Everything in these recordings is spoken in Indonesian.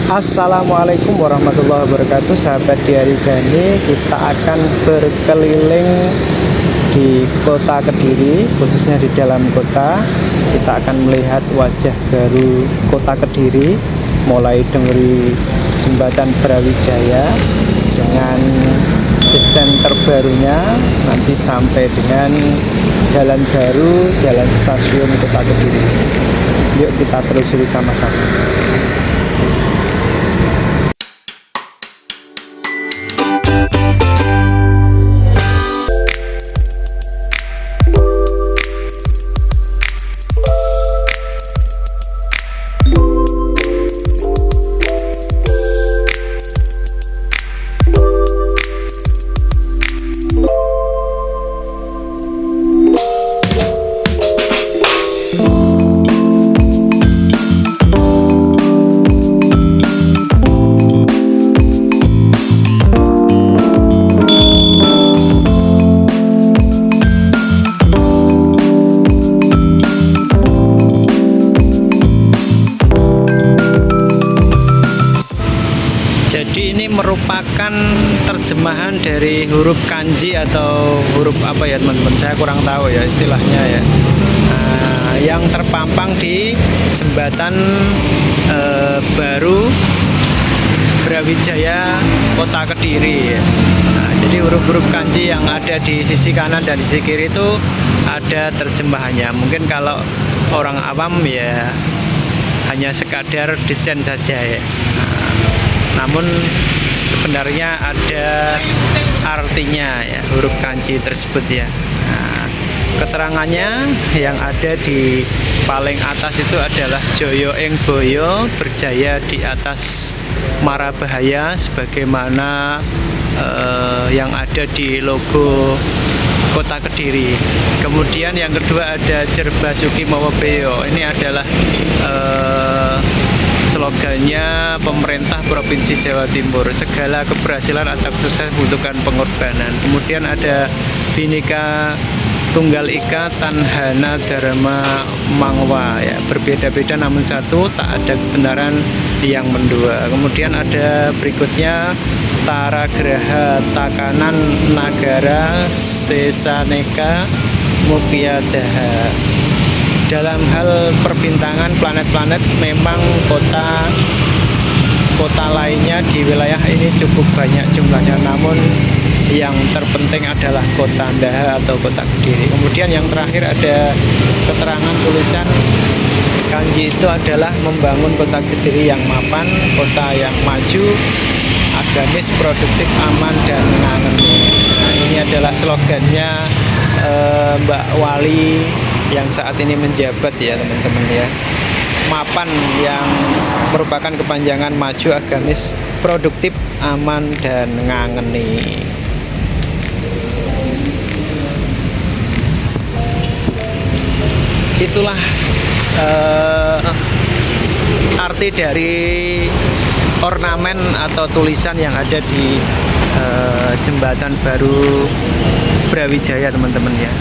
Assalamualaikum warahmatullahi wabarakatuh. Sahabat Diari Gani, kita akan berkeliling di kota Kediri, khususnya di dalam kota. Kita akan melihat wajah baru kota Kediri, mulai dari jembatan Brawijaya dengan desain terbarunya, nanti sampai dengan jalan baru, jalan stasiun kota Kediri. Yuk kita telusuri sama-sama. Jadi ini merupakan terjemahan dari huruf kanji atau huruf apa ya teman-teman, saya kurang tahu ya istilahnya ya. Yang terpampang di jembatan baru Brawijaya Kota Kediri ya. Jadi huruf-huruf kanji yang ada di sisi kanan dan di sisi kiri itu ada terjemahannya. Mungkin kalau orang awam ya hanya sekadar desain saja ya. Namun sebenarnya ada artinya ya huruf kanji tersebut ya. Keterangannya yang ada di paling atas itu adalah Joyo ing Boyo, berjaya di atas mara bahaya, sebagaimana yang ada di logo Kota Kediri. Kemudian yang kedua ada Jerbasuki Mawabeyo. Ini adalah slogannya pemerintah Provinsi Jawa Timur, segala keberhasilan atau sukses membutuhkan pengorbanan. Kemudian ada Bhinneka Tunggal Ika Tanhana Dharma Mangwa ya, berbeda-beda namun satu, tak ada kebenaran yang mendua. Kemudian ada berikutnya Tara Graha Takanan Nagara Sesaneka Mukyadaha. Dalam hal perbintangan planet-planet, memang kota lainnya di wilayah ini cukup banyak jumlahnya, namun yang terpenting adalah kota Ndaha atau kota Kediri. Kemudian yang terakhir ada keterangan tulisan kanji, itu adalah membangun kota Kediri yang mapan, kota yang maju, agamis, produktif, aman, dan ngangeni. Nah, ini adalah slogannya Mbak Wali yang saat ini menjabat ya teman-teman ya. Mapan yang merupakan kepanjangan maju, agamis, produktif, aman, dan ngangeni. Itulah arti dari ornamen atau tulisan yang ada di jembatan baru Brawijaya teman-teman ya.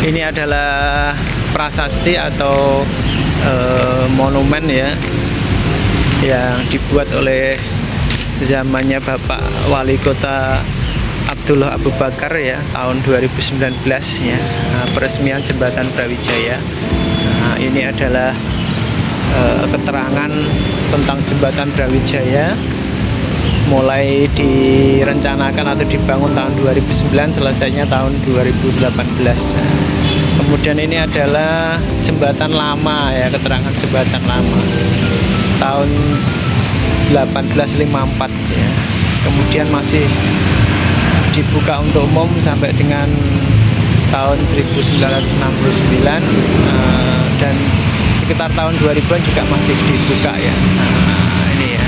Ini adalah prasasti atau monumen ya, yang dibuat oleh zamannya Bapak Wali Kota Abdullah Abu Bakar ya, tahun 2019 ya, peresmian jembatan Brawijaya. Ini adalah keterangan tentang jembatan Brawijaya, mulai direncanakan atau dibangun tahun 2009, selesainya tahun 2018. Kemudian ini adalah jembatan lama ya, keterangan jembatan lama tahun 1854 ya. Kemudian masih dibuka untuk umum sampai dengan tahun 1969, dan sekitar tahun 2000-an juga masih dibuka ya. Ini ya.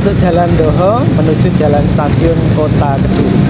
masuk Jalan Doho menuju Jalan Stasiun Kota Kediri.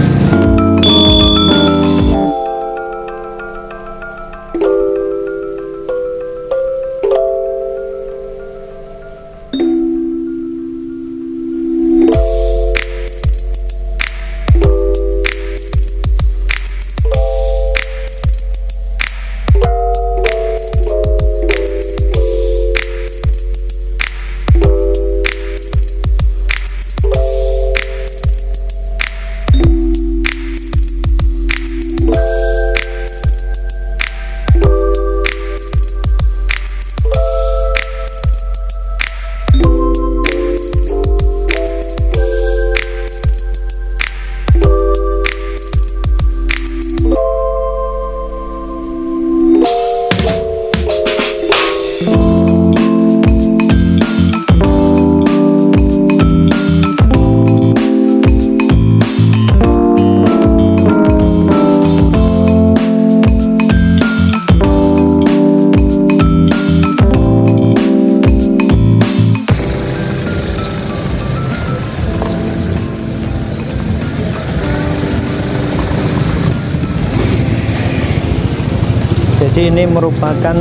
Jadi ini merupakan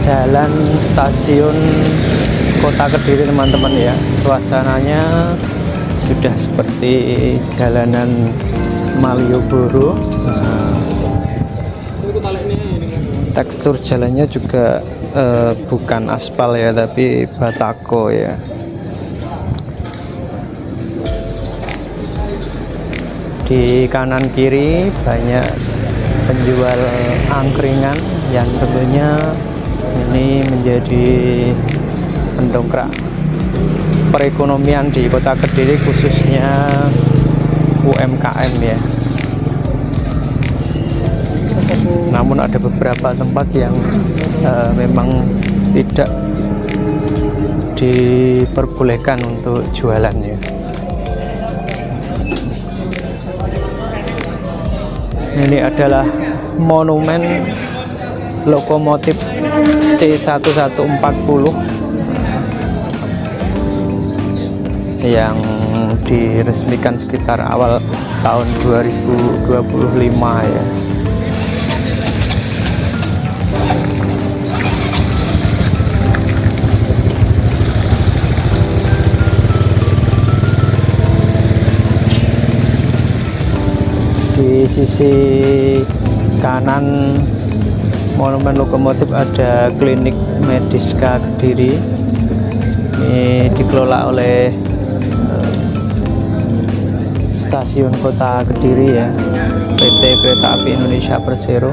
jalan stasiun Kota Kediri teman-teman ya. Suasananya sudah seperti jalanan Malioboro. Tekstur jalannya juga bukan aspal ya, tapi batako ya. Di kanan kiri banyak penjual angkringan yang tentunya ini menjadi pendongkrak perekonomian di Kota Kediri, khususnya UMKM ya. Namun ada beberapa tempat yang memang tidak diperbolehkan untuk jualannya. Ini adalah monumen lokomotif C1140 yang diresmikan sekitar awal tahun 2025 ya. Di sisi kanan monumen lokomotif ada klinik Mediska Kediri. Ini dikelola oleh Stasiun Kota Kediri ya, PT Kereta Api Indonesia Persero.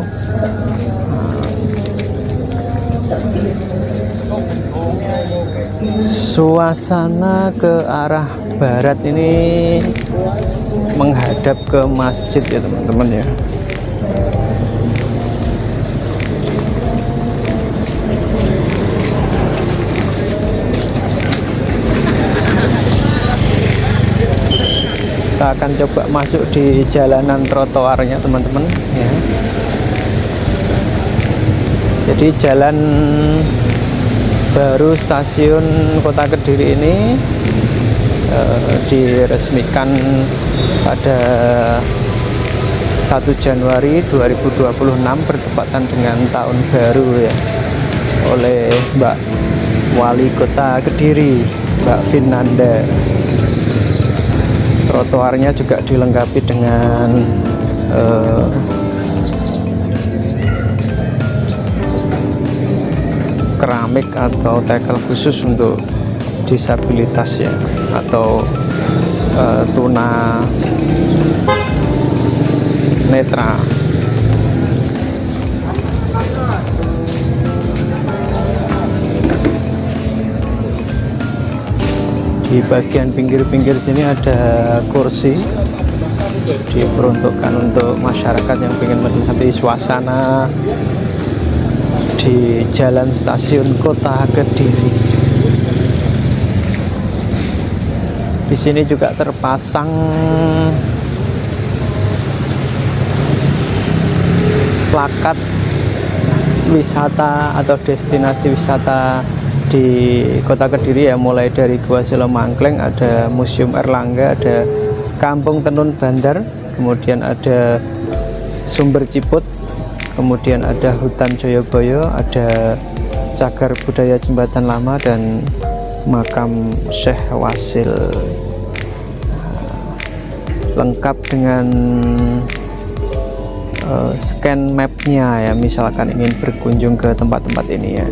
Suasana ke arah barat ini menghadap ke masjid ya teman-teman ya. Kita akan coba masuk di jalanan trotoarnya teman-teman ya. Jadi jalan baru stasiun Kota Kediri ini diresmikan pada 1 Januari 2026 bertepatan dengan tahun baru ya, oleh Mbak Wali Kota Kediri, Mbak Vinanda. Trotoarnya juga dilengkapi dengan keramik atau tekel khusus untuk disabilitas ya, atau tuna netra. Di bagian pinggir-pinggir sini ada kursi, diperuntukkan untuk masyarakat yang ingin menikmati suasana di jalan stasiun Kota Kediri. Di sini juga terpasang plakat wisata atau destinasi wisata di Kota Kediri ya, mulai dari Gua Silomangkleng, ada Museum Erlangga, ada Kampung Tenun Bandar, kemudian ada Sumber Ciput, kemudian ada Hutan Joyoboyo, ada Cagar Budaya Jembatan Lama, dan Makam Syekh Wasil. Lengkap dengan scan mapnya ya, misalkan ingin berkunjung ke tempat-tempat ini ya.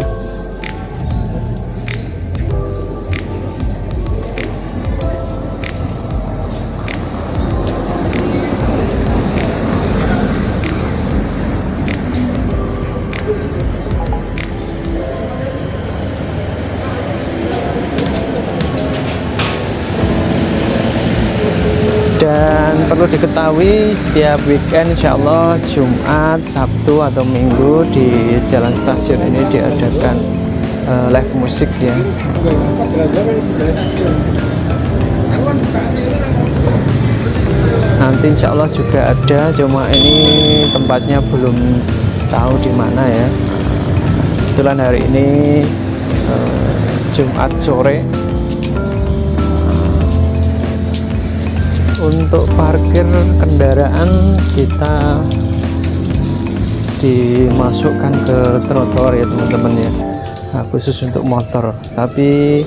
Dan perlu diketahui, setiap weekend insya Allah Jumat, Sabtu atau Minggu di Jalan Stasiun ini diadakan live musik ya. Nanti insya Allah juga ada, cuma ini tempatnya belum tahu di mana ya. Kebetulan hari ini Jumat sore. Untuk parkir kendaraan kita dimasukkan ke trotoar ya teman-teman ya, nah, khusus untuk motor, tapi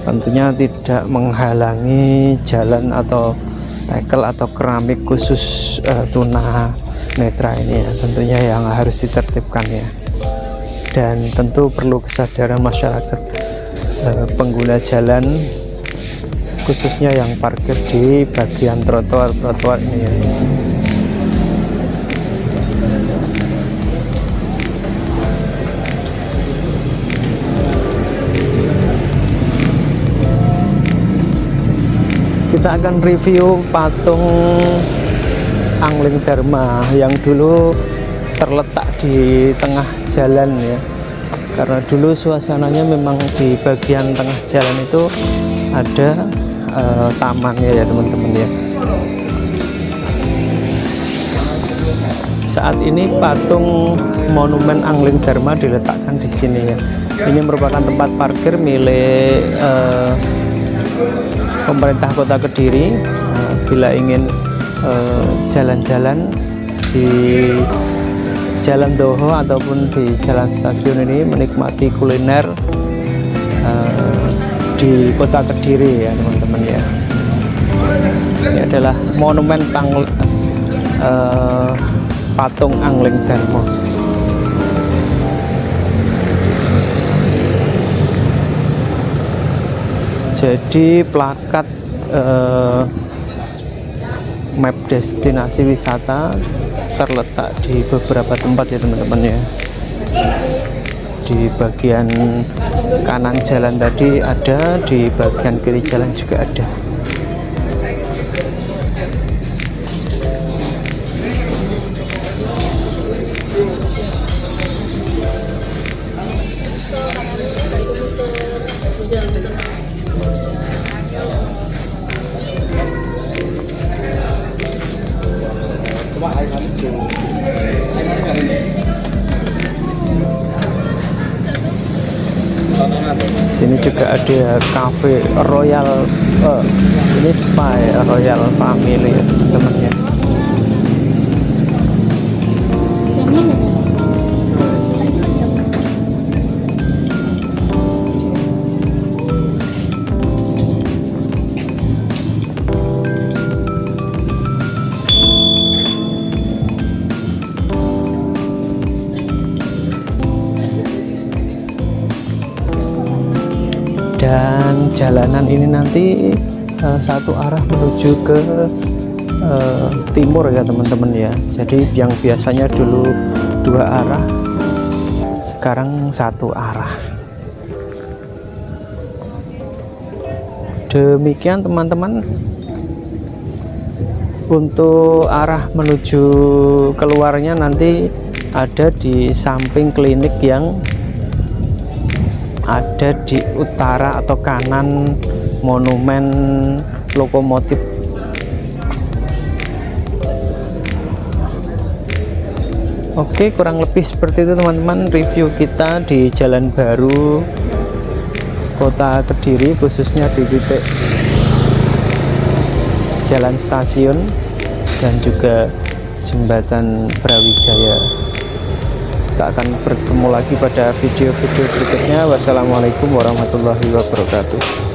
tentunya tidak menghalangi jalan atau tackle atau keramik khusus tuna netra ini ya, tentunya yang harus ditertibkan ya. Dan tentu perlu kesadaran masyarakat pengguna jalan, khususnya yang parkir di bagian trotoar ini ya. Kita akan review patung Angling Dharma yang dulu terletak di tengah jalan ya, karena dulu suasananya memang di bagian tengah jalan itu ada tamannya ya teman-teman ya. Saat ini patung monumen Angling Dharma diletakkan di sini ya. Ini merupakan tempat parkir milik pemerintah Kota Kediri. Bila ingin jalan-jalan di Jalan Doho ataupun di Jalan Stasiun ini menikmati kuliner di Kota Kediri ya teman-teman ya. Ini adalah monumen patung Angling Dharma. Jadi plakat map destinasi wisata terletak di beberapa tempat ya teman-teman ya. Di bagian kanan jalan tadi ada, di bagian kiri jalan juga ada. Sini juga ada cafe Royal, ini spa ya, Royal Family ya teman-teman ya. Dan jalanan ini nanti satu arah menuju ke timur ya teman-teman ya. Jadi yang biasanya dulu dua arah, sekarang satu arah. Demikian teman-teman, untuk arah menuju keluarnya nanti ada di samping klinik yang ada di utara atau kanan monumen lokomotif. Oke, kurang lebih seperti itu teman-teman review kita di Jalan Baru Kota Kediri, khususnya di titik Jalan Stasiun dan juga Jembatan Brawijaya. Kita akan bertemu lagi pada video-video berikutnya. Wassalamualaikum warahmatullahi wabarakatuh.